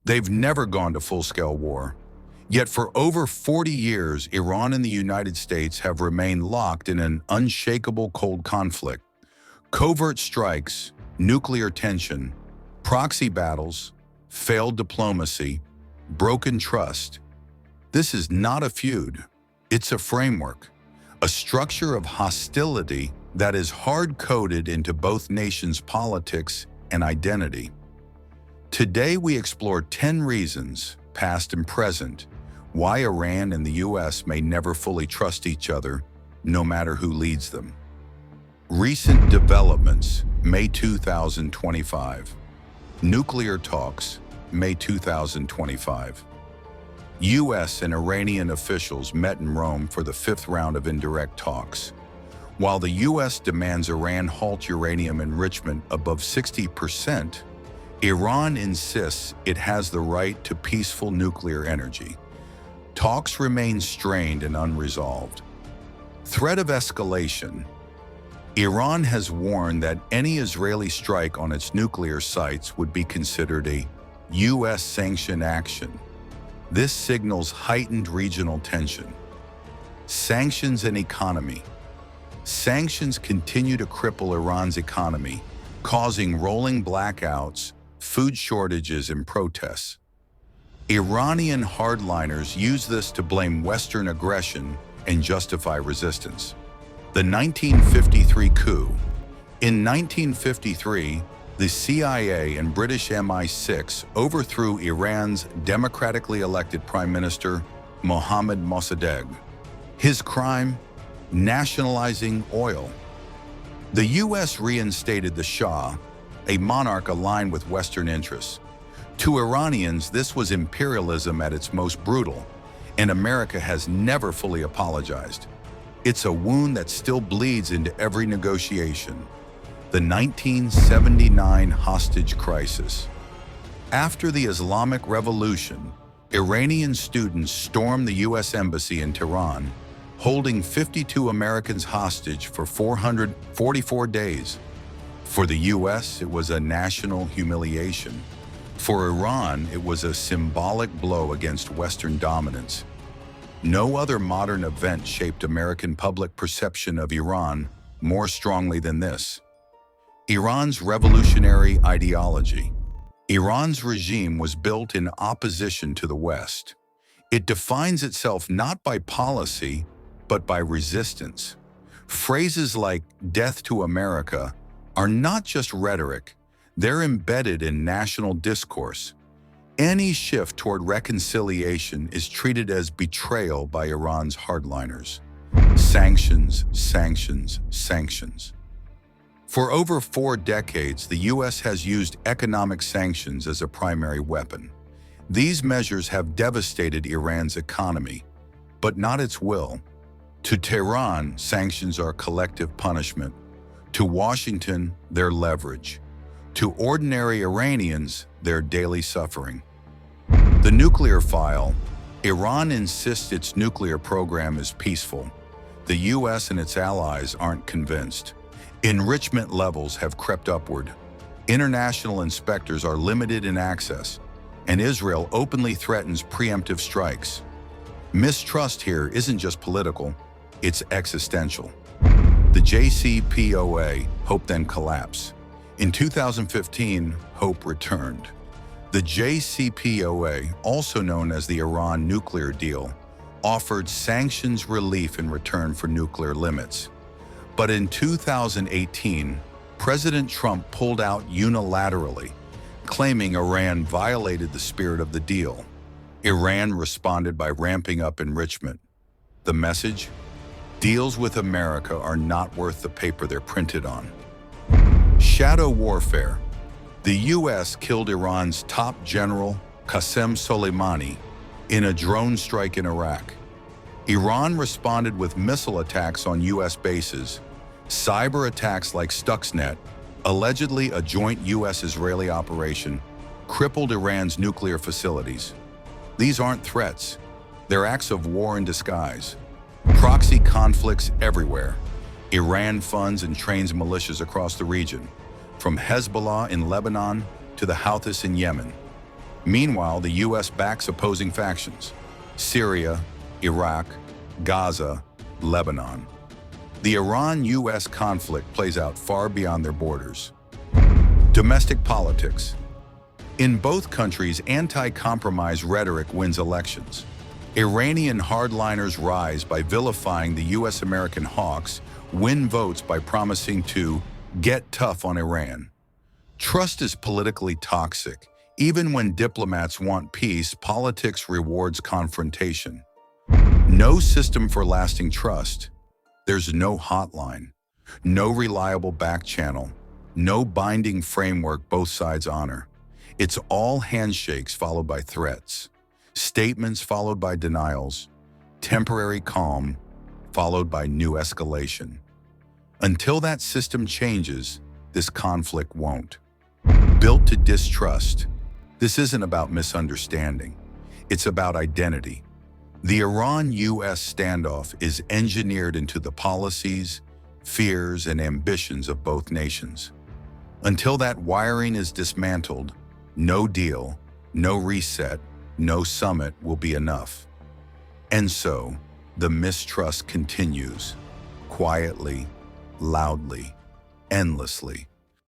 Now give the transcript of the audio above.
They've never gone to full-scale war. Yet for over 40 years, Iran and the United States have remained locked in an unshakable cold conflict. Covert strikes, nuclear tension, proxy battles, failed diplomacy, broken trust. This is not a feud. It's a framework, a structure of hostility that is hard-coded into both nations' politics and identity. Today we explore 10 reasons, past and present, why Iran and the U.S. may never fully trust each other, no matter who leads them. Recent developments, May 2025. Nuclear talks, May 2025. U.S. and Iranian officials met in Rome for the 5th round of indirect talks. While the U.S. demands Iran halt uranium enrichment above 60%, Iran insists it has the right to peaceful nuclear energy. Talks remain strained and unresolved. Threat of escalation. Iran has warned that any Israeli strike on its nuclear sites would be considered a U.S. sanctioned action. This signals heightened regional tension. Sanctions and economy. Sanctions continue to cripple Iran's economy, causing rolling blackouts, food shortages, and protests. Iranian hardliners use this to blame Western aggression and justify resistance. The 1953 coup. In 1953, the CIA and British MI6 overthrew Iran's democratically elected Prime Minister, Mohammad Mossadegh. His crime? Nationalizing oil. The U.S. reinstated the Shah, a monarch aligned with Western interests. To Iranians, this was imperialism at its most brutal, and America has never fully apologized. It's a wound that still bleeds into every negotiation. The 1979 hostage crisis. After the Islamic Revolution, Iranian students stormed the U.S. Embassy in Tehran, holding 52 Americans hostage for 444 days. For the U.S., it was a national humiliation. For Iran, it was a symbolic blow against Western dominance. No other modern event shaped American public perception of Iran more strongly than this. Iran's revolutionary ideology. Iran's regime was built in opposition to the West. It defines itself not by policy, but by resistance. Phrases like "death to America" are not just rhetoric, they're embedded in national discourse. Any shift toward reconciliation is treated as betrayal by Iran's hardliners. Sanctions, sanctions, sanctions. For over 4 decades, the U.S. has used economic sanctions as a primary weapon. These measures have devastated Iran's economy, but not its will. To Tehran, sanctions are collective punishment. To Washington, their leverage. To ordinary Iranians, their daily suffering. The nuclear file. Iran insists its nuclear program is peaceful. The U.S. and its allies aren't convinced. Enrichment levels have crept upward. International inspectors are limited in access, and Israel openly threatens preemptive strikes. Mistrust here isn't just political, it's existential. The JCPOA, hope then collapse. In 2015, hope returned. The JCPOA, also known as the Iran nuclear deal, offered sanctions relief in return for nuclear limits. But in 2018, President Trump pulled out unilaterally, claiming Iran violated the spirit of the deal. Iran responded by ramping up enrichment. The message? Deals with America are not worth the paper they're printed on. Shadow warfare. The U.S. killed Iran's top general, Qasem Soleimani, in a drone strike in Iraq. Iran responded with missile attacks on U.S. bases, cyber attacks like Stuxnet, allegedly a joint U.S.-Israeli operation, crippled Iran's nuclear facilities. These aren't threats. They're acts of war in disguise. Proxy conflicts everywhere. Iran funds and trains militias across the region, from Hezbollah in Lebanon to the Houthis in Yemen. Meanwhile, the U.S. backs opposing factions: Syria, Iraq, Gaza, Lebanon. The Iran-U.S. conflict plays out far beyond their borders. Domestic politics. In both countries, anti-compromise rhetoric wins elections. Iranian hardliners rise by vilifying the U.S.-American hawks, win votes by promising to get tough on Iran. Trust is politically toxic. Even when diplomats want peace, politics rewards confrontation. No system for lasting trust. There's no hotline, no reliable back channel, no binding framework both sides honor. It's all handshakes followed by threats, statements followed by denials, temporary calm followed by new escalation. Until that system changes, this conflict won't. Built to distrust, this isn't about misunderstanding. It's about identity. The Iran-U.S. standoff is engineered into the policies, fears, and ambitions of both nations. Until that wiring is dismantled, no deal, no reset, no summit will be enough. And so, the mistrust continues, quietly, loudly, endlessly.